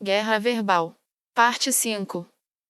Guerra verbal. Parte 5.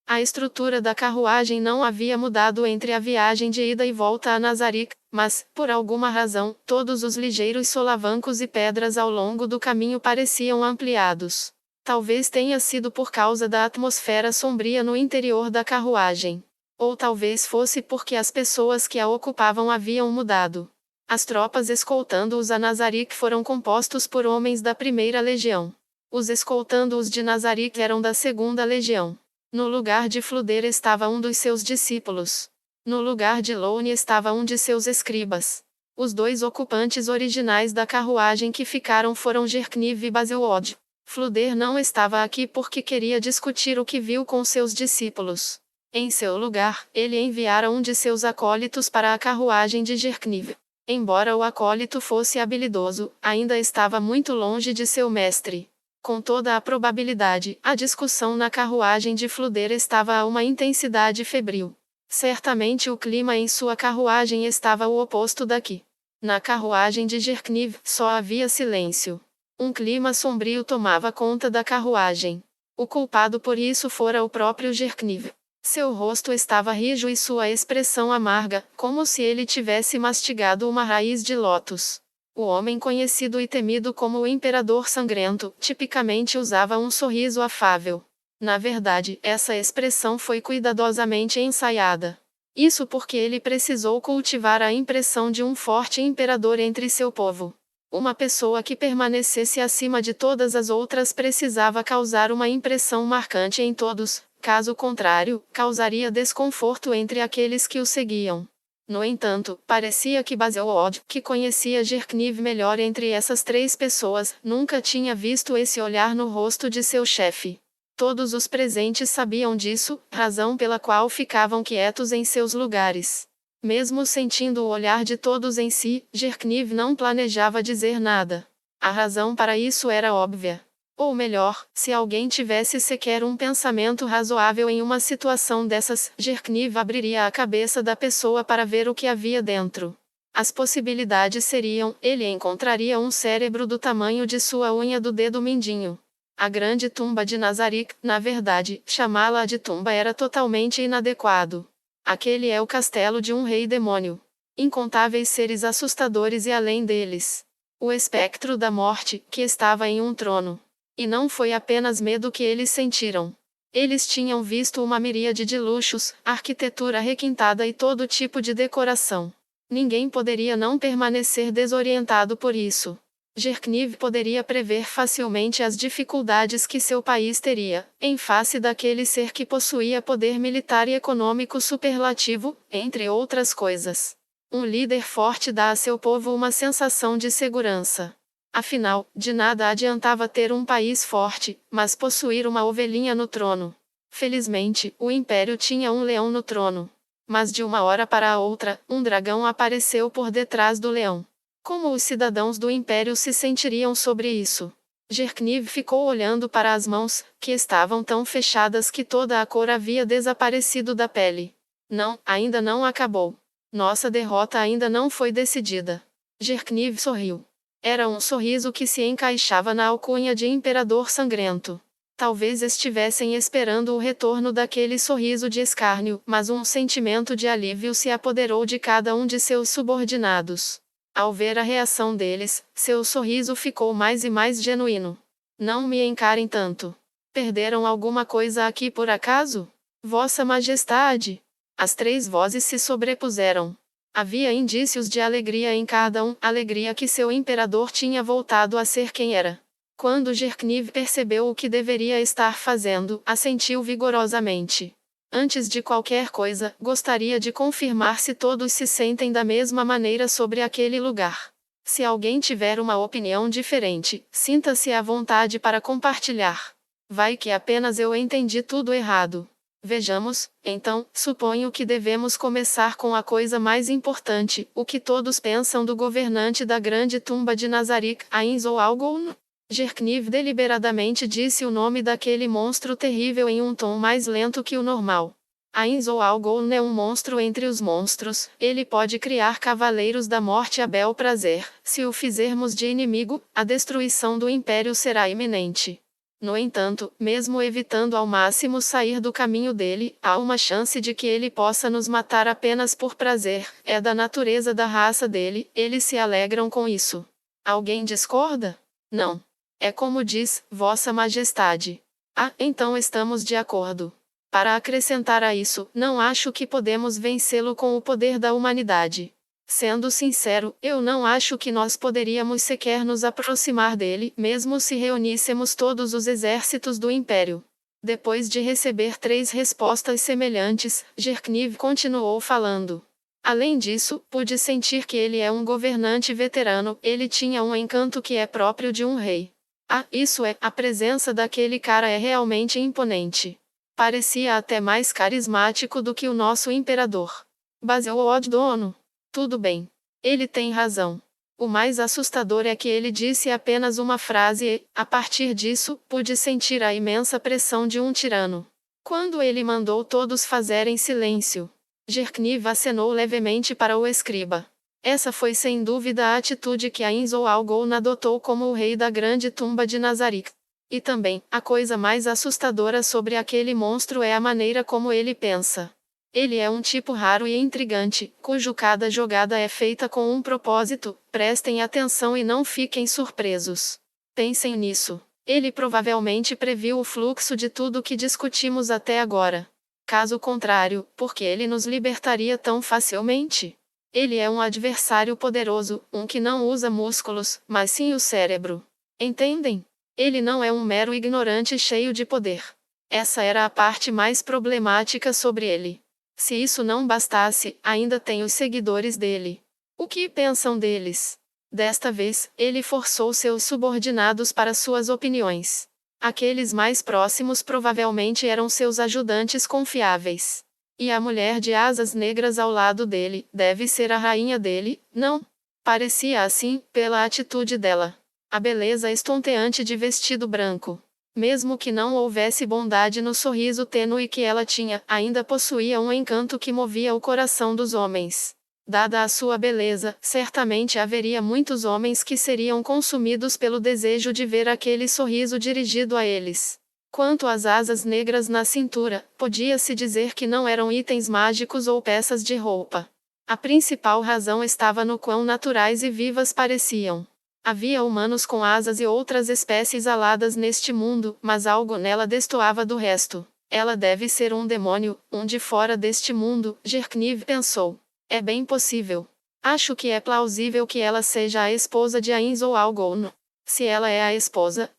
A estrutura da carruagem não havia mudado entre a viagem de ida e volta a Nazarick, mas, por alguma razão, todos os ligeiros solavancos e pedras ao longo do caminho pareciam ampliados. Talvez tenha sido por causa da atmosfera sombria no interior da carruagem. Ou talvez fosse porque as pessoas que a ocupavam haviam mudado. As tropas escoltando-os a Nazarick foram compostos por homens da primeira legião. Os escoltando-os de Nazarick eram da segunda legião. No lugar de Fluder estava um dos seus discípulos. No lugar de Lone estava um de seus escribas. Os dois ocupantes originais da carruagem que ficaram foram Gerkniv e Basilod. Fluder não estava aqui porque queria discutir o que viu com seus discípulos. Em seu lugar, ele enviara um de seus acólitos para a carruagem de Gerkniv. Embora o acólito fosse habilidoso, ainda estava muito longe de seu mestre. Com toda a probabilidade, a discussão na carruagem de Fluder estava a uma intensidade febril. Certamente o clima em sua carruagem estava o oposto daqui. Na carruagem de Gerkniv, só havia silêncio. Um clima sombrio tomava conta da carruagem. O culpado por isso fora o próprio Gerkniv. Seu rosto estava rijo e sua expressão amarga, como se ele tivesse mastigado uma raiz de lótus. O homem conhecido e temido como o Imperador Sangrento, tipicamente usava um sorriso afável. Na verdade, essa expressão foi cuidadosamente ensaiada. Isso porque ele precisou cultivar a impressão de um forte imperador entre seu povo. Uma pessoa que permanecesse acima de todas as outras precisava causar uma impressão marcante em todos, caso contrário, causaria desconforto entre aqueles que o seguiam. No entanto, parecia que Basilod, que conhecia Gerkniv melhor entre essas três pessoas, nunca tinha visto esse olhar no rosto de seu chefe. Todos os presentes sabiam disso, razão pela qual ficavam quietos em seus lugares. Mesmo sentindo o olhar de todos em si, Gerkniv não planejava dizer nada. A razão para isso era óbvia. Ou melhor, se alguém tivesse sequer um pensamento razoável em uma situação dessas, Gerkniv abriria a cabeça da pessoa para ver o que havia dentro. As possibilidades seriam: ele encontraria um cérebro do tamanho de sua unha do dedo mindinho. A grande tumba de Nazarick, na verdade, chamá-la de tumba era totalmente inadequado. Aquele é o castelo de um rei demônio. Incontáveis seres assustadores e além deles. O espectro da morte, que estava em um trono. E não foi apenas medo que eles sentiram. Eles tinham visto uma miríade de luxos, arquitetura requintada e todo tipo de decoração. Ninguém poderia não permanecer desorientado por isso. Gerkniv poderia prever facilmente as dificuldades que seu país teria, em face daquele ser que possuía poder militar e econômico superlativo, entre outras coisas. Um líder forte dá a seu povo uma sensação de segurança. Afinal, de nada adiantava ter um país forte, mas possuir uma ovelhinha no trono. Felizmente, o império tinha um leão no trono. Mas de uma hora para a outra, um dragão apareceu por detrás do leão. Como os cidadãos do império se sentiriam sobre isso? Gerkniv ficou olhando para as mãos, que estavam tão fechadas que toda a cor havia desaparecido da pele. Não, ainda não acabou. Nossa derrota ainda não foi decidida. Gerkniv sorriu. Era um sorriso que se encaixava na alcunha de Imperador Sangrento. Talvez estivessem esperando o retorno daquele sorriso de escárnio, mas um sentimento de alívio se apoderou de cada um de seus subordinados. Ao ver a reação deles, seu sorriso ficou mais e mais genuíno. Não me encarem tanto. Perderam alguma coisa aqui por acaso? Vossa Majestade! As três vozes se sobrepuseram. Havia indícios de alegria em cada um, alegria que seu imperador tinha voltado a ser quem era. Quando Gerkniv percebeu o que deveria estar fazendo, assentiu vigorosamente. Antes de qualquer coisa, gostaria de confirmar se todos se sentem da mesma maneira sobre aquele lugar. Se alguém tiver uma opinião diferente, sinta-se à vontade para compartilhar. Vai que apenas eu entendi tudo errado. Vejamos, então, suponho que devemos começar com a coisa mais importante, o que todos pensam do governante da grande tumba de Nazarick, Ainz ou Algon? Gerkniv deliberadamente disse o nome daquele monstro terrível em um tom mais lento que o normal. Ainz ou Algon é um monstro entre os monstros, ele pode criar cavaleiros da morte a bel prazer. Se o fizermos de inimigo, a destruição do império será iminente. No entanto, mesmo evitando ao máximo sair do caminho dele, há uma chance de que ele possa nos matar apenas por prazer. É da natureza da raça dele, eles se alegram com isso. Alguém discorda? Não. É como diz, Vossa Majestade. Ah, então estamos de acordo. Para acrescentar a isso, não acho que podemos vencê-lo com o poder da humanidade. Sendo sincero, eu não acho que nós poderíamos sequer nos aproximar dele, mesmo se reuníssemos todos os exércitos do Império. Depois de receber 3 respostas semelhantes, Jerkniv continuou falando. Além disso, pude sentir que ele é um governante veterano, ele tinha um encanto que é próprio de um rei. Ah, isso é, a presença daquele cara é realmente imponente. Parecia até mais carismático do que o nosso imperador. Basil-Od Dono. Tudo bem. Ele tem razão. O mais assustador é que ele disse apenas uma frase e, a partir disso, pude sentir a imensa pressão de um tirano. Quando ele mandou todos fazerem silêncio, Jerkniv acenou levemente para o escriba. Essa foi sem dúvida a atitude que Ainzou Algon adotou como o rei da grande tumba de Nazarick. E também, a coisa mais assustadora sobre aquele monstro é a maneira como ele pensa. Ele é um tipo raro e intrigante, cujo cada jogada é feita com um propósito. Prestem atenção e não fiquem surpresos. Pensem nisso. Ele provavelmente previu o fluxo de tudo que discutimos até agora. Caso contrário, por que ele nos libertaria tão facilmente? Ele é um adversário poderoso, um que não usa músculos, mas sim o cérebro. Entendem? Ele não é um mero ignorante cheio de poder. Essa era a parte mais problemática sobre ele. Se isso não bastasse, ainda tem os seguidores dele. O que pensam deles? Desta vez, ele forçou seus subordinados para suas opiniões. Aqueles mais próximos provavelmente eram seus ajudantes confiáveis. E a mulher de asas negras ao lado dele, deve ser a rainha dele, não? Parecia assim, pela atitude dela. A beleza estonteante de vestido branco. Mesmo que não houvesse bondade no sorriso tênue que ela tinha, ainda possuía um encanto que movia o coração dos homens. Dada a sua beleza, certamente haveria muitos homens que seriam consumidos pelo desejo de ver aquele sorriso dirigido a eles. Quanto às asas negras na cintura, podia-se dizer que não eram itens mágicos ou peças de roupa. A principal razão estava no quão naturais e vivas pareciam. Havia humanos com asas e outras espécies aladas neste mundo, mas algo nela destoava do resto. Ela deve ser um demônio, um de fora deste mundo, Jerkniv pensou. É bem possível. Acho que é plausível que ela seja a esposa de Ainzou Algon. Se ela é a esposa,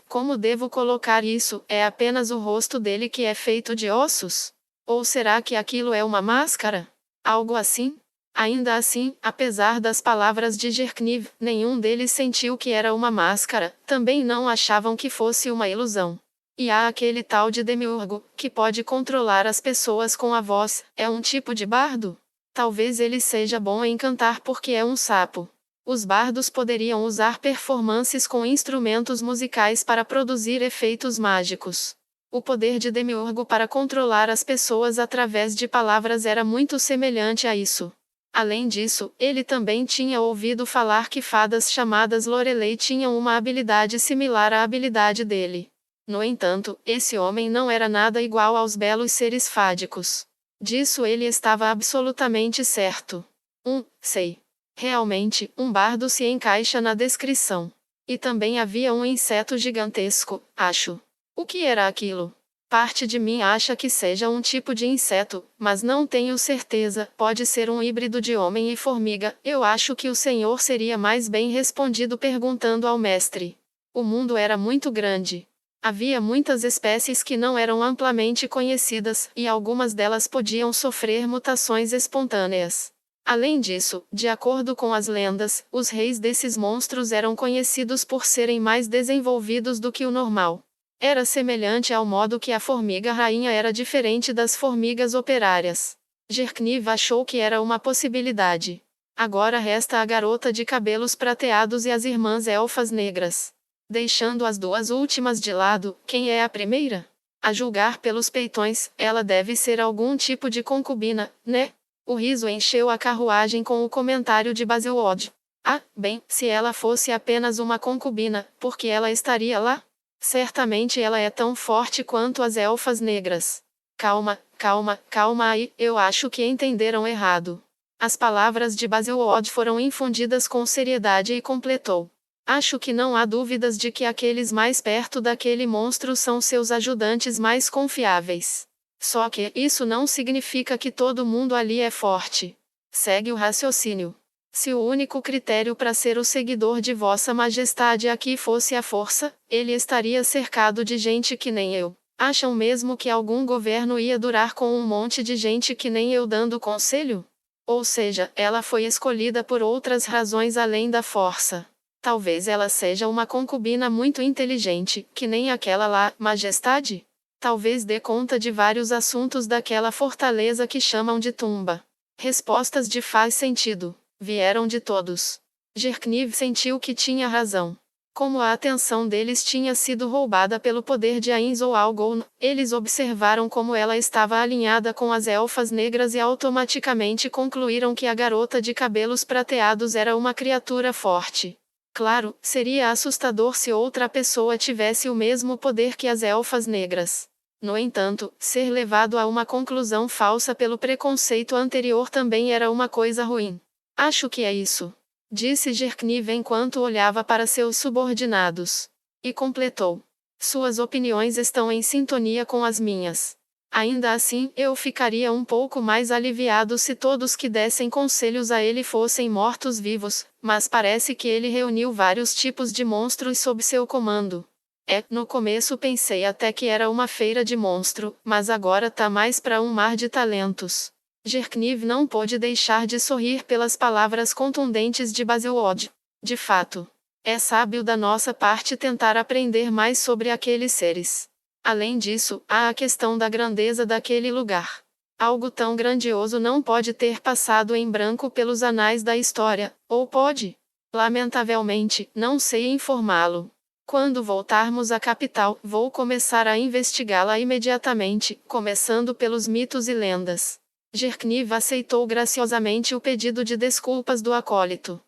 como devo colocar isso? É apenas o rosto dele que é feito de ossos? Ou será que aquilo é uma máscara? Algo assim? Ainda assim, apesar das palavras de Jerkniv, nenhum deles sentiu que era uma máscara, também não achavam que fosse uma ilusão. E há aquele tal de demiurgo, que pode controlar as pessoas com a voz, é um tipo de bardo? Talvez ele seja bom em cantar porque é um sapo. Os bardos poderiam usar performances com instrumentos musicais para produzir efeitos mágicos. O poder de demiurgo para controlar as pessoas através de palavras era muito semelhante a isso. Além disso, ele também tinha ouvido falar que fadas chamadas Lorelei tinham uma habilidade similar à habilidade dele. No entanto, esse homem não era nada igual aos belos seres fádicos. Disso ele estava absolutamente certo. Sei. Realmente, um bardo se encaixa na descrição. E também havia um inseto gigantesco, acho. O que era aquilo? Parte de mim acha que seja um tipo de inseto, mas não tenho certeza. Pode ser um híbrido de homem e formiga. Eu acho que o senhor seria mais bem respondido perguntando ao mestre. O mundo era muito grande. Havia muitas espécies que não eram amplamente conhecidas, e algumas delas podiam sofrer mutações espontâneas. Além disso, de acordo com as lendas, os reis desses monstros eram conhecidos por serem mais desenvolvidos do que o normal. Era semelhante ao modo que a formiga-rainha era diferente das formigas operárias. Jerkniv achou que era uma possibilidade. Agora resta a garota de cabelos prateados e as irmãs elfas negras. Deixando as duas últimas de lado, quem é a primeira? A julgar pelos peitões, ela deve ser algum tipo de concubina, né? O riso encheu a carruagem com o comentário de Basil-Od. Ah, bem, se ela fosse apenas uma concubina, por que ela estaria lá? Certamente ela é tão forte quanto as elfas negras. Calma, calma, calma aí, eu acho que entenderam errado. As palavras de Basil-Od foram infundidas com seriedade e completou. Acho que não há dúvidas de que aqueles mais perto daquele monstro são seus ajudantes mais confiáveis. Só que isso não significa que todo mundo ali é forte. Segue o raciocínio. Se o único critério para ser o seguidor de Vossa Majestade aqui fosse a força, ele estaria cercado de gente que nem eu. Acham mesmo que algum governo ia durar com um monte de gente que nem eu dando conselho? Ou seja, ela foi escolhida por outras razões além da força. Talvez ela seja uma concubina muito inteligente, que nem aquela lá, Majestade? Talvez dê conta de vários assuntos daquela fortaleza que chamam de tumba. Respostas de faz sentido vieram de todos. Gerkniv sentiu que tinha razão. Como a atenção deles tinha sido roubada pelo poder de Ainz ou Algon, eles observaram como ela estava alinhada com as elfas negras e automaticamente concluíram que a garota de cabelos prateados era uma criatura forte. Claro, seria assustador se outra pessoa tivesse o mesmo poder que as elfas negras. No entanto, ser levado a uma conclusão falsa pelo preconceito anterior também era uma coisa ruim. Acho que é isso, disse Gerkniv enquanto olhava para seus subordinados. E completou. Suas opiniões estão em sintonia com as minhas. Ainda assim, eu ficaria um pouco mais aliviado se todos que dessem conselhos a ele fossem mortos-vivos, mas parece que ele reuniu vários tipos de monstros sob seu comando. No começo pensei até que era uma feira de monstro, mas agora tá mais para um mar de talentos. Gerkniv não pôde deixar de sorrir pelas palavras contundentes de Basil-Od. De fato, é sábio da nossa parte tentar aprender mais sobre aqueles seres. Além disso, há a questão da grandeza daquele lugar. Algo tão grandioso não pode ter passado em branco pelos anais da história, ou pode? Lamentavelmente, não sei informá-lo. Quando voltarmos à capital, vou começar a investigá-la imediatamente, começando pelos mitos e lendas. Gerkniv aceitou graciosamente o pedido de desculpas do acólito.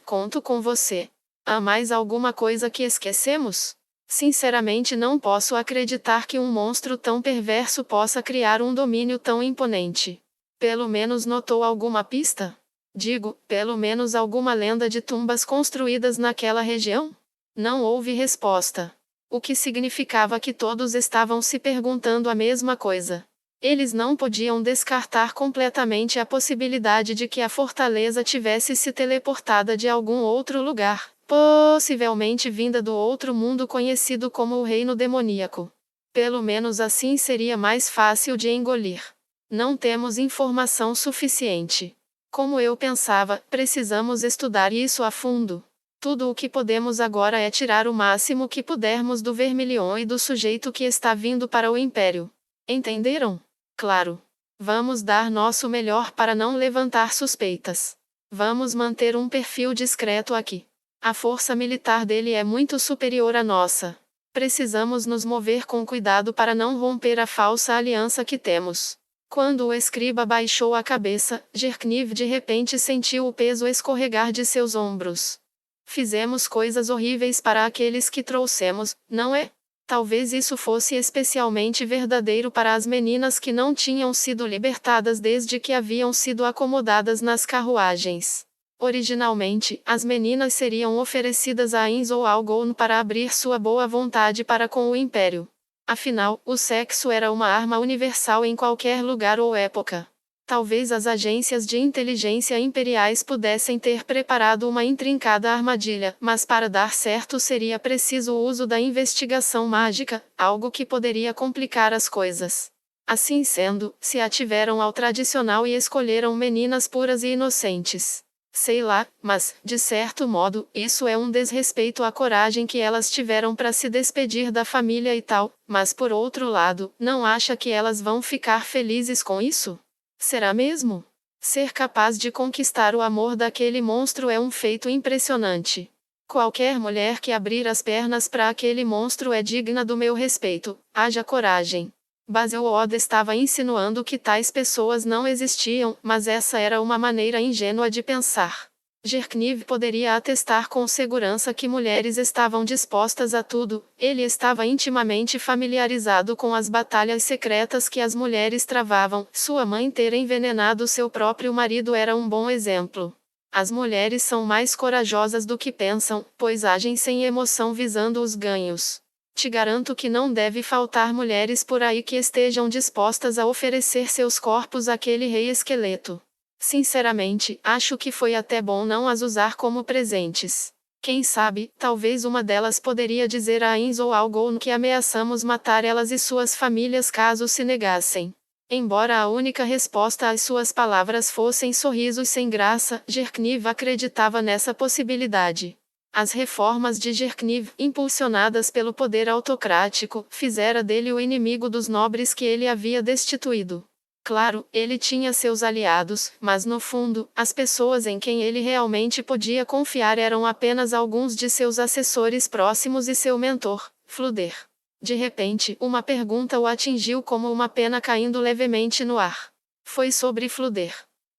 Conto com você. Há mais alguma coisa que esquecemos? Sinceramente não posso acreditar que um monstro tão perverso possa criar um domínio tão imponente. Pelo menos notou alguma pista? Digo, pelo menos alguma lenda de tumbas construídas naquela região? Não houve resposta. O que significava que todos estavam se perguntando a mesma coisa. Eles não podiam descartar completamente a possibilidade de que a fortaleza tivesse se teleportada de algum outro lugar, possivelmente vinda do outro mundo conhecido como o Reino Demoníaco. Pelo menos assim seria mais fácil de engolir. Não temos informação suficiente. Como eu pensava, precisamos estudar isso a fundo. Tudo o que podemos agora é tirar o máximo que pudermos do Vermilion e do sujeito que está vindo para o Império. Entenderam? Claro. Vamos dar nosso melhor para não levantar suspeitas. Vamos manter um perfil discreto aqui. A força militar dele é muito superior à nossa. Precisamos nos mover com cuidado para não romper a falsa aliança que temos. Quando o escriba baixou a cabeça, Gerkniv de repente sentiu o peso escorregar de seus ombros. Fizemos coisas horríveis para aqueles que trouxemos, não é? Talvez isso fosse especialmente verdadeiro para as meninas que não tinham sido libertadas desde que haviam sido acomodadas nas carruagens. Originalmente, as meninas seriam oferecidas a Ainz ou Algon para abrir sua boa vontade para com o Império. Afinal, o sexo era uma arma universal em qualquer lugar ou época. Talvez as agências de inteligência imperiais pudessem ter preparado uma intrincada armadilha, mas para dar certo seria preciso o uso da investigação mágica, algo que poderia complicar as coisas. Assim sendo, se ativeram ao tradicional e escolheram meninas puras e inocentes. Sei lá, mas, de certo modo, isso é um desrespeito à coragem que elas tiveram para se despedir da família e tal, mas por outro lado, não acha que elas vão ficar felizes com isso? Será mesmo? Ser capaz de conquistar o amor daquele monstro é um feito impressionante. Qualquer mulher que abrir as pernas para aquele monstro é digna do meu respeito, haja coragem. Basil-Od estava insinuando que tais pessoas não existiam, mas essa era uma maneira ingênua de pensar. Gerkniv poderia atestar com segurança que mulheres estavam dispostas a tudo. Ele estava intimamente familiarizado com as batalhas secretas que as mulheres travavam. Sua mãe ter envenenado seu próprio marido era um bom exemplo. As mulheres são mais corajosas do que pensam, pois agem sem emoção visando os ganhos. Te garanto que não deve faltar mulheres por aí que estejam dispostas a oferecer seus corpos àquele rei esqueleto. Sinceramente, acho que foi até bom não as usar como presentes. Quem sabe, talvez uma delas poderia dizer a Ainz ou ao Gon que ameaçamos matar elas e suas famílias caso se negassem. Embora a única resposta às suas palavras fossem sorrisos sem graça, Gerkniv acreditava nessa possibilidade. As reformas de Gerkniv, impulsionadas pelo poder autocrático, fizera dele o inimigo dos nobres que ele havia destituído. Claro, ele tinha seus aliados, mas no fundo, as pessoas em quem ele realmente podia confiar eram apenas alguns de seus assessores próximos e seu mentor, Fluder. De repente, uma pergunta o atingiu como uma pena caindo levemente no ar. Foi sobre Fluder.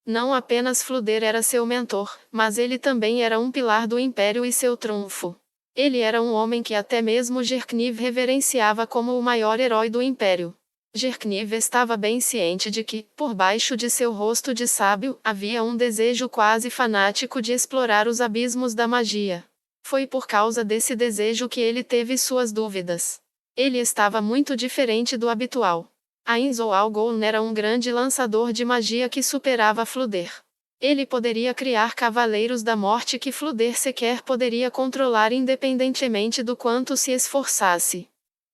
Não apenas Fluder era seu mentor, mas ele também era um pilar do Império e seu trunfo. Ele era um homem que até mesmo Gerkniv reverenciava como o maior herói do Império. Gerkniv estava bem ciente de que, por baixo de seu rosto de sábio, havia um desejo quase fanático de explorar os abismos da magia. Foi por causa desse desejo que ele teve suas dúvidas. Ele estava muito diferente do habitual. Ainz ou Algon era um grande lançador de magia que superava Fluder. Ele poderia criar cavaleiros da morte que Fluder sequer poderia controlar independentemente do quanto se esforçasse.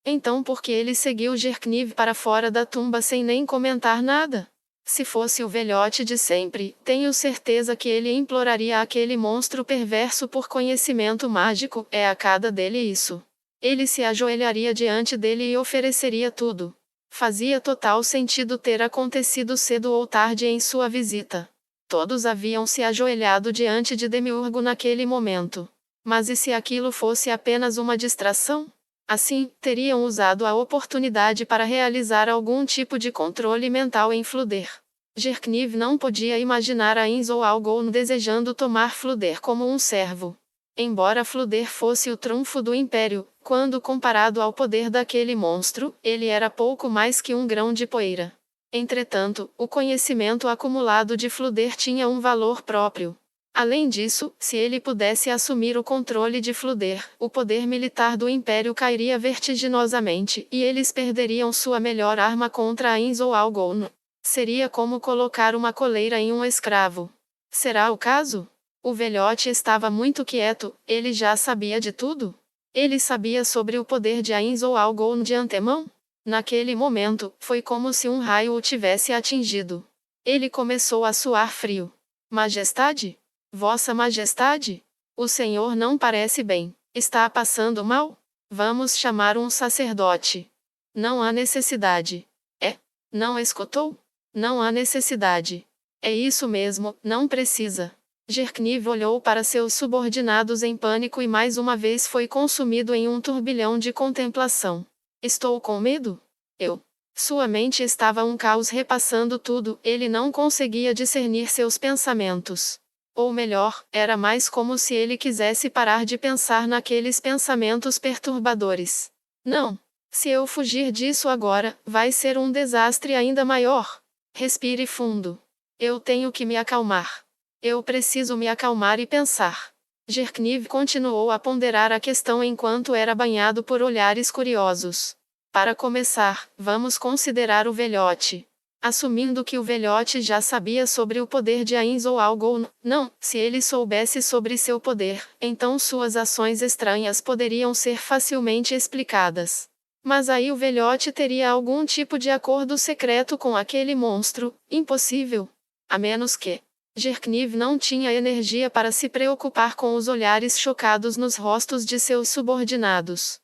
Então por que ele seguiu Gerkniv para fora da tumba sem nem comentar nada? Se fosse o velhote de sempre, tenho certeza que ele imploraria aquele monstro perverso por conhecimento mágico. É a cada dele isso. Ele se ajoelharia diante dele e ofereceria tudo. Fazia total sentido ter acontecido cedo ou tarde em sua visita. Todos haviam se ajoelhado diante de Demiurgo naquele momento. Mas e se aquilo fosse apenas uma distração? Assim, teriam usado a oportunidade para realizar algum tipo de controle mental em Fluder. Gerkniv não podia imaginar Ainz ou Algon desejando tomar Fluder como um servo. Embora Fluder fosse o trunfo do Império, quando comparado ao poder daquele monstro, ele era pouco mais que um grão de poeira. Entretanto, o conhecimento acumulado de Fluder tinha um valor próprio. Além disso, se ele pudesse assumir o controle de Fluder, o poder militar do Império cairia vertiginosamente, e eles perderiam sua melhor arma contra Ainz ou Algon. Seria como colocar uma coleira em um escravo. Será o caso? O velhote estava muito quieto, ele já sabia de tudo? Ele sabia sobre o poder de Ainz ou Algon de antemão? Naquele momento, foi como se um raio o tivesse atingido. Ele começou a suar frio. Majestade? Vossa Majestade? O senhor não parece bem. Está passando mal? Vamos chamar um sacerdote. Não há necessidade. É? Não escutou? Não há necessidade. É isso mesmo, não precisa. Gerkniv olhou para seus subordinados em pânico e mais uma vez foi consumido em um turbilhão de contemplação. Estou com medo? Sua mente estava um caos repassando tudo, ele não conseguia discernir seus pensamentos. Ou melhor, era mais como se ele quisesse parar de pensar naqueles pensamentos perturbadores. Não. Se eu fugir disso agora, vai ser um desastre ainda maior. Respire fundo. Eu tenho que me acalmar. Eu preciso me acalmar e pensar. Gerkniv continuou a ponderar a questão enquanto era banhado por olhares curiosos. Para começar, vamos considerar o velhote. Assumindo que o velhote já sabia sobre o poder de Ainz ou Algon, não, se ele soubesse sobre seu poder, então suas ações estranhas poderiam ser facilmente explicadas. Mas aí o velhote teria algum tipo de acordo secreto com aquele monstro, impossível. A menos que Gerkniv não tinha energia para se preocupar com os olhares chocados nos rostos de seus subordinados.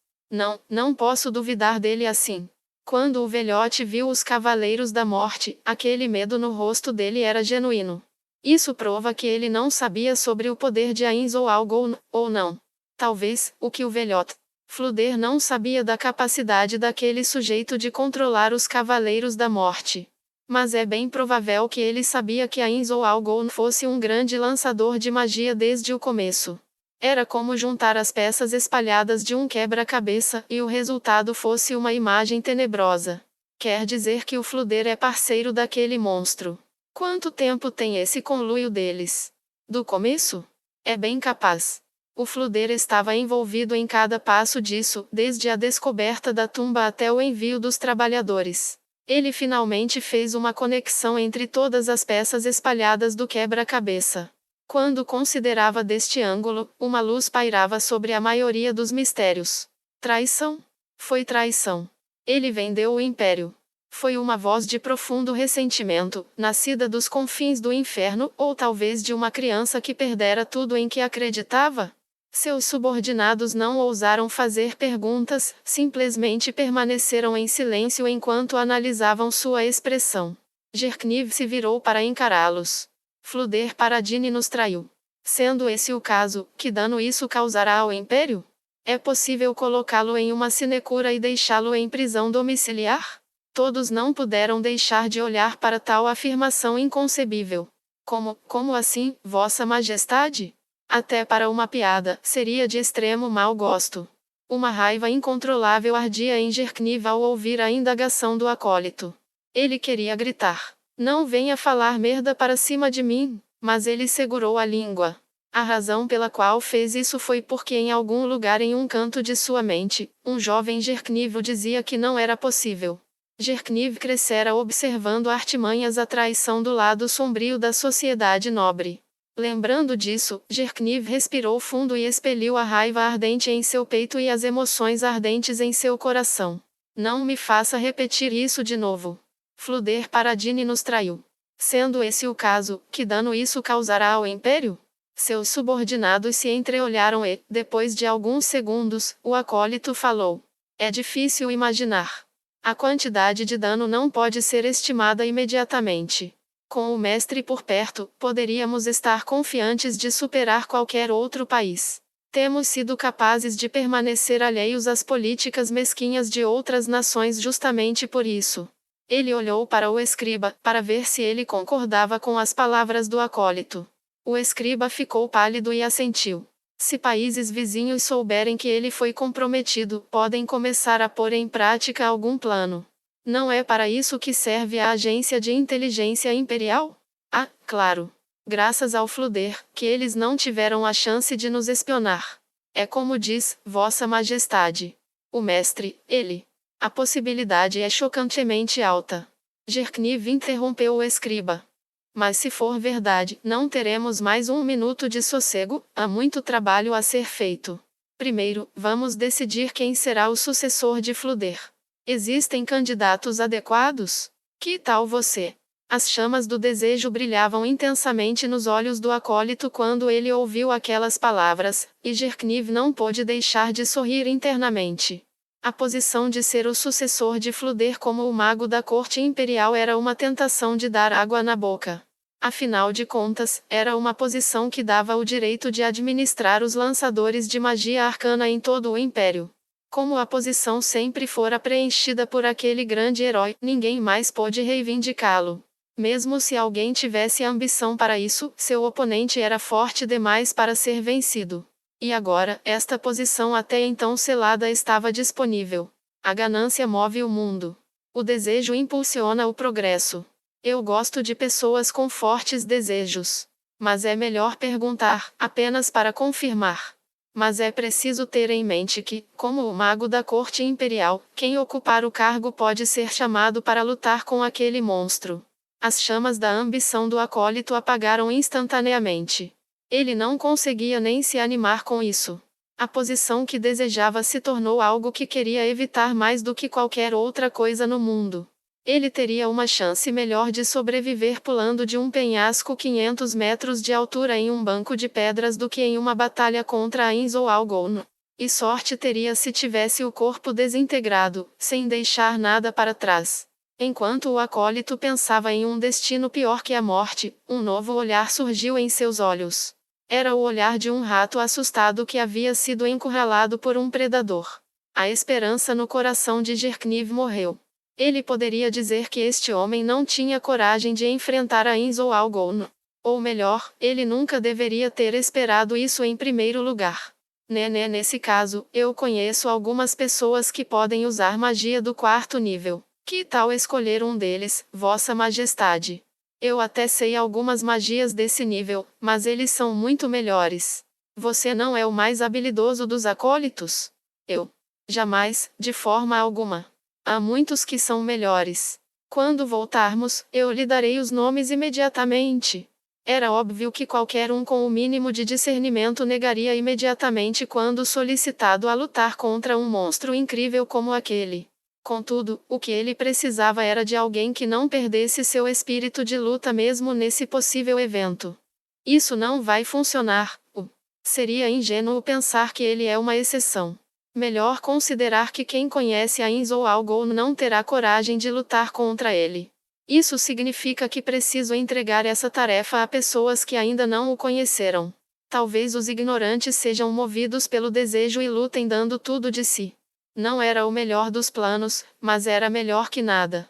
Não posso duvidar dele assim. Quando o velhote viu os Cavaleiros da Morte, aquele medo no rosto dele era genuíno. Isso prova que ele não sabia sobre o poder de Ainz ou Algon, ou não. Talvez, o que o velhote Fluder não sabia da capacidade daquele sujeito de controlar os Cavaleiros da Morte. Mas é bem provável que ele sabia que Ainzo Algon fosse um grande lançador de magia desde o começo. Era como juntar as peças espalhadas de um quebra-cabeça e o resultado fosse uma imagem tenebrosa. Quer dizer que o Fluder é parceiro daquele monstro. Quanto tempo tem esse conluio deles? Do começo? É bem capaz. O Fluder estava envolvido em cada passo disso, desde a descoberta da tumba até o envio dos trabalhadores. Ele finalmente fez uma conexão entre todas as peças espalhadas do quebra-cabeça. Quando considerava deste ângulo, uma luz pairava sobre a maioria dos mistérios. Traição? Foi traição. Ele vendeu o império. Foi uma voz de profundo ressentimento, nascida dos confins do inferno, ou talvez de uma criança que perdera tudo em que acreditava? Seus subordinados não ousaram fazer perguntas, simplesmente permaneceram em silêncio enquanto analisavam sua expressão. Jerkniv se virou para encará-los. Fluder Paradini nos traiu. Sendo esse o caso, que dano isso causará ao Império? É possível colocá-lo em uma sinecura e deixá-lo em prisão domiciliar? Todos não puderam deixar de olhar para tal afirmação inconcebível. Como assim, Vossa Majestade? Até para uma piada, seria de extremo mau gosto. Uma raiva incontrolável ardia em Jerkniv ao ouvir a indagação do acólito. Ele queria gritar: "Não venha falar merda para cima de mim", mas ele segurou a língua. A razão pela qual fez isso foi porque em algum lugar em um canto de sua mente, um jovem Jerkniv o dizia que não era possível. Jerkniv crescera observando artimanhas à traição do lado sombrio da sociedade nobre. Lembrando disso, Jerkniv respirou fundo e expeliu a raiva ardente em seu peito e as emoções ardentes em seu coração. Não me faça repetir isso de novo. Fluder Paradini nos traiu. Sendo esse o caso, que dano isso causará ao Império? Seus subordinados se entreolharam e, depois de alguns segundos, o acólito falou: "É difícil imaginar. A quantidade de dano não pode ser estimada imediatamente. Com o mestre por perto, poderíamos estar confiantes de superar qualquer outro país. Temos sido capazes de permanecer alheios às políticas mesquinhas de outras nações justamente por isso." Ele olhou para o escriba, para ver se ele concordava com as palavras do acólito. O escriba ficou pálido e assentiu. Se países vizinhos souberem que ele foi comprometido, podem começar a pôr em prática algum plano. Não é para isso que serve a agência de inteligência imperial? Ah, claro. Graças ao Fluder, que eles não tiveram a chance de nos espionar. É como diz, Vossa Majestade. O mestre, ele. A possibilidade é chocantemente alta. Jerkniv interrompeu o escriba. Mas se for verdade, não teremos mais um minuto de sossego, há muito trabalho a ser feito. Primeiro, vamos decidir quem será o sucessor de Fluder. Existem candidatos adequados? Que tal você? As chamas do desejo brilhavam intensamente nos olhos do acólito quando ele ouviu aquelas palavras, e Jerkniv não pôde deixar de sorrir internamente. A posição de ser o sucessor de Fluder como o mago da corte imperial era uma tentação de dar água na boca. Afinal de contas, era uma posição que dava o direito de administrar os lançadores de magia arcana em todo o império. Como a posição sempre fora preenchida por aquele grande herói, ninguém mais pôde reivindicá-lo. Mesmo se alguém tivesse ambição para isso, seu oponente era forte demais para ser vencido. E agora, esta posição até então selada estava disponível. A ganância move o mundo. O desejo impulsiona o progresso. Eu gosto de pessoas com fortes desejos. Mas é melhor perguntar, apenas para confirmar. Mas é preciso ter em mente que, como o mago da corte imperial, quem ocupar o cargo pode ser chamado para lutar com aquele monstro. As chamas da ambição do acólito apagaram instantaneamente. Ele não conseguia nem se animar com isso. A posição que desejava se tornou algo que queria evitar mais do que qualquer outra coisa no mundo. Ele teria uma chance melhor de sobreviver pulando de um penhasco 500 metros de altura em um banco de pedras do que em uma batalha contra Ainzo Algon. E sorte teria se tivesse o corpo desintegrado, sem deixar nada para trás. Enquanto o acólito pensava em um destino pior que a morte, um novo olhar surgiu em seus olhos. Era o olhar de um rato assustado que havia sido encurralado por um predador. A esperança no coração de Jerkniv morreu. Ele poderia dizer que este homem não tinha coragem de enfrentar a Inzou Algon. Ou melhor, ele nunca deveria ter esperado isso em primeiro lugar. Nesse caso, eu conheço algumas pessoas que podem usar magia do 4º nível. Que tal escolher um deles, Vossa Majestade? Eu até sei algumas magias desse nível, mas eles são muito melhores. Você não é o mais habilidoso dos acólitos? Eu. Jamais, de forma alguma. Há muitos que são melhores. Quando voltarmos, eu lhe darei os nomes imediatamente. Era óbvio que qualquer um com o mínimo de discernimento negaria imediatamente quando solicitado a lutar contra um monstro incrível como aquele. Contudo, o que ele precisava era de alguém que não perdesse seu espírito de luta mesmo nesse possível evento. Isso não vai funcionar. Seria ingênuo pensar que ele é uma exceção. Melhor considerar que quem conhece a Inzou Algon não terá coragem de lutar contra ele. Isso significa que preciso entregar essa tarefa a pessoas que ainda não o conheceram. Talvez os ignorantes sejam movidos pelo desejo e lutem dando tudo de si. Não era o melhor dos planos, mas era melhor que nada.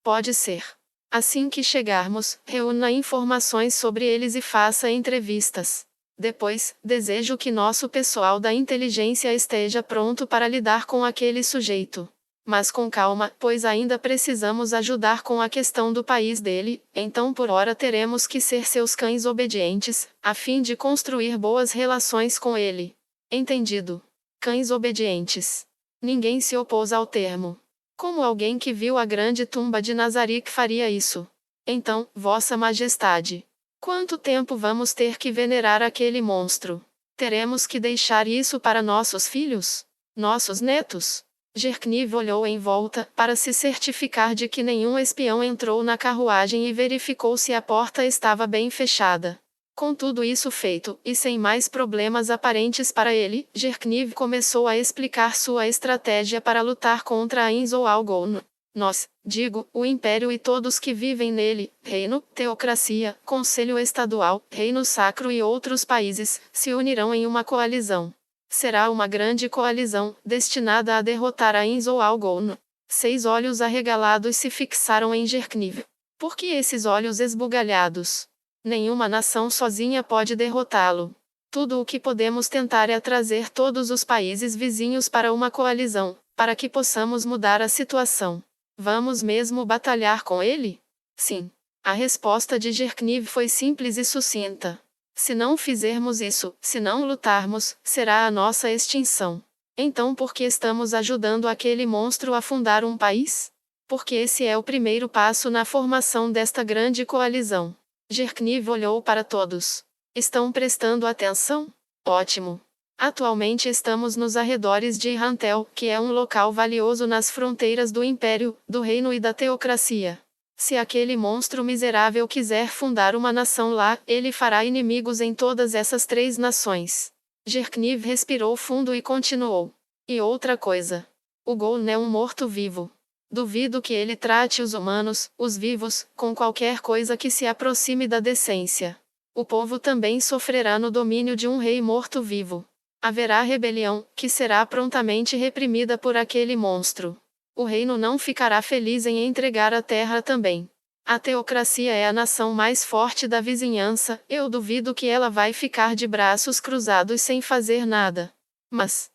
Pode ser. Assim que chegarmos, reúna informações sobre eles e faça entrevistas. Depois, desejo que nosso pessoal da inteligência esteja pronto para lidar com aquele sujeito. Mas com calma, pois ainda precisamos ajudar com a questão do país dele, então por hora teremos que ser seus cães obedientes, a fim de construir boas relações com ele. Entendido? Cães obedientes. Ninguém se opôs ao termo. Como alguém que viu a grande tumba de Nazarick faria isso? Então, Vossa Majestade. Quanto tempo vamos ter que venerar aquele monstro? Teremos que deixar isso para nossos filhos? Nossos netos? Gerkniv olhou em volta, para se certificar de que nenhum espião entrou na carruagem e verificou se a porta estava bem fechada. Com tudo isso feito, e sem mais problemas aparentes para ele, Gerkniv começou a explicar sua estratégia para lutar contra a Inzou Algon. Nós, digo, o Império e todos que vivem nele, Reino, Teocracia, Conselho Estadual, Reino Sacro e outros países, se unirão em uma coalizão. Será uma grande coalizão, destinada a derrotar a Inzou Algon. 6 olhos arregalados se fixaram em Gerkniv. Por que esses olhos esbugalhados? Nenhuma nação sozinha pode derrotá-lo. Tudo o que podemos tentar é trazer todos os países vizinhos para uma coalizão, para que possamos mudar a situação. Vamos mesmo batalhar com ele? Sim. A resposta de Gerkniv foi simples e sucinta. Se não fizermos isso, se não lutarmos, será a nossa extinção. Então por que estamos ajudando aquele monstro a fundar um país? Porque esse é o primeiro passo na formação desta grande coalizão. Gerkniv olhou para todos. Estão prestando atenção? Ótimo. Atualmente estamos nos arredores de Irrantel, que é um local valioso nas fronteiras do Império, do Reino e da Teocracia. Se aquele monstro miserável quiser fundar uma nação lá, ele fará inimigos em todas essas 3 nações. Gerkniv respirou fundo e continuou. E outra coisa. O Gon é um morto-vivo. Duvido que ele trate os humanos, os vivos, com qualquer coisa que se aproxime da decência. O povo também sofrerá no domínio de um rei morto-vivo. Haverá rebelião, que será prontamente reprimida por aquele monstro. O reino não ficará feliz em entregar a terra também. A teocracia é a nação mais forte da vizinhança, eu duvido que ela vai ficar de braços cruzados sem fazer nada. Mas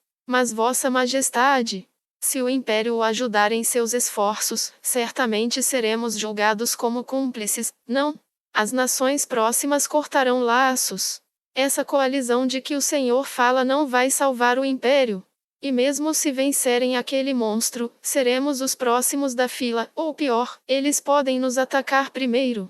Vossa Majestade, se o Império o ajudar em seus esforços, certamente seremos julgados como cúmplices, não? As nações próximas cortarão laços. Essa coalizão de que o Senhor fala não vai salvar o Império. E mesmo se vencerem aquele monstro, seremos os próximos da fila, ou pior, eles podem nos atacar primeiro.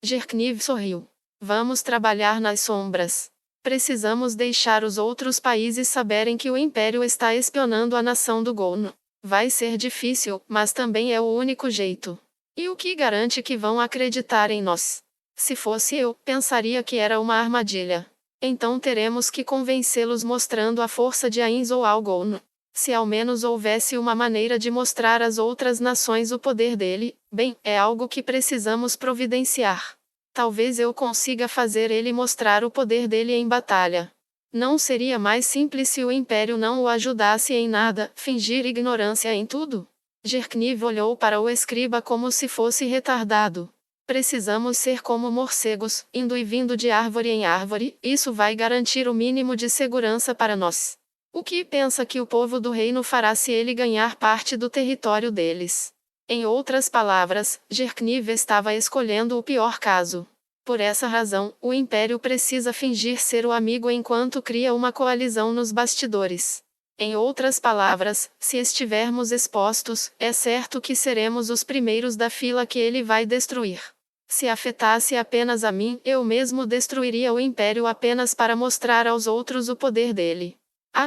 Gerkniv sorriu. Vamos trabalhar nas sombras. Precisamos deixar os outros países saberem que o Império está espionando a nação do Gon. Vai ser difícil, mas também é o único jeito. E o que garante que vão acreditar em nós? Se fosse eu, pensaria que era uma armadilha. Então teremos que convencê-los mostrando a força de Ainz ou Algon. Se ao menos houvesse uma maneira de mostrar às outras nações o poder dele, bem, é algo que precisamos providenciar. Talvez eu consiga fazer ele mostrar o poder dele em batalha. Não seria mais simples se o Império não o ajudasse em nada, fingir ignorância em tudo? Gerkniv olhou para o escriba como se fosse retardado. Precisamos ser como morcegos, indo e vindo de árvore em árvore, isso vai garantir o mínimo de segurança para nós. O que pensa que o povo do reino fará se ele ganhar parte do território deles? Em outras palavras, Gerkniv estava escolhendo o pior caso. Por essa razão, o Império precisa fingir ser o amigo enquanto cria uma coalizão nos bastidores. Em outras palavras, se estivermos expostos, é certo que seremos os primeiros da fila que ele vai destruir. Se afetasse apenas a mim, eu mesmo destruiria o Império apenas para mostrar aos outros o poder dele.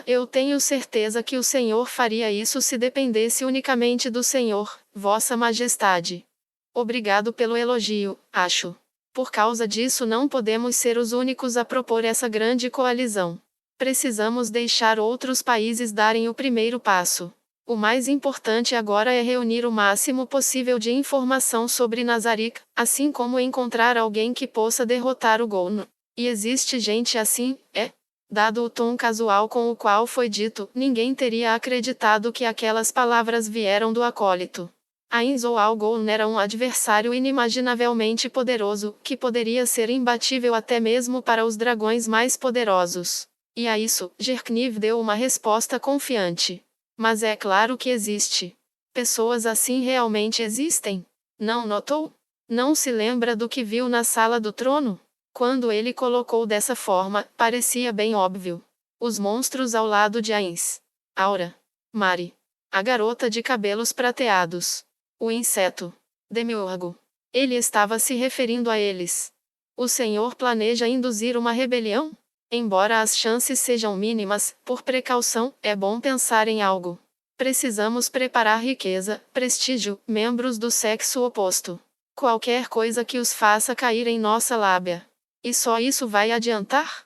Eu tenho certeza que o Senhor faria isso se dependesse unicamente do Senhor, Vossa Majestade. Obrigado pelo elogio, acho. Por causa disso não podemos ser os únicos a propor essa grande coalizão. Precisamos deixar outros países darem o primeiro passo. O mais importante agora é reunir o máximo possível de informação sobre Nazarick, assim como encontrar alguém que possa derrotar o Goln. E existe gente assim, é? Dado o tom casual com o qual foi dito, ninguém teria acreditado que aquelas palavras vieram do acólito. Ainz ou Algol era um adversário inimaginavelmente poderoso, que poderia ser imbatível até mesmo para os dragões mais poderosos. E a isso, Gerkniv deu uma resposta confiante. Mas é claro que existe. Pessoas assim realmente existem. Não notou? Não se lembra do que viu na sala do trono? Quando ele colocou dessa forma, parecia bem óbvio. Os monstros ao lado de Ainz. Aura. Mari. A garota de cabelos prateados. O inseto. Demiurgo. Ele estava se referindo a eles. O Senhor planeja induzir uma rebelião? Embora as chances sejam mínimas, por precaução, é bom pensar em algo. Precisamos preparar riqueza, prestígio, membros do sexo oposto. Qualquer coisa que os faça cair em nossa lábia. E só isso vai adiantar?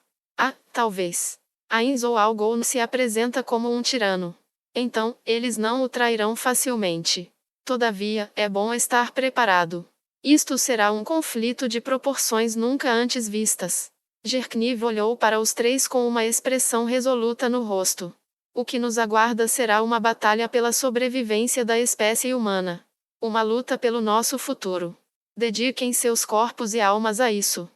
Talvez. Ainz ou Algol se apresenta como um tirano. Então, eles não o trairão facilmente. Todavia, é bom estar preparado. Isto será um conflito de proporções nunca antes vistas. Gerkniv olhou para os três com uma expressão resoluta no rosto. O que nos aguarda será uma batalha pela sobrevivência da espécie humana. Uma luta pelo nosso futuro. Dediquem seus corpos e almas a isso.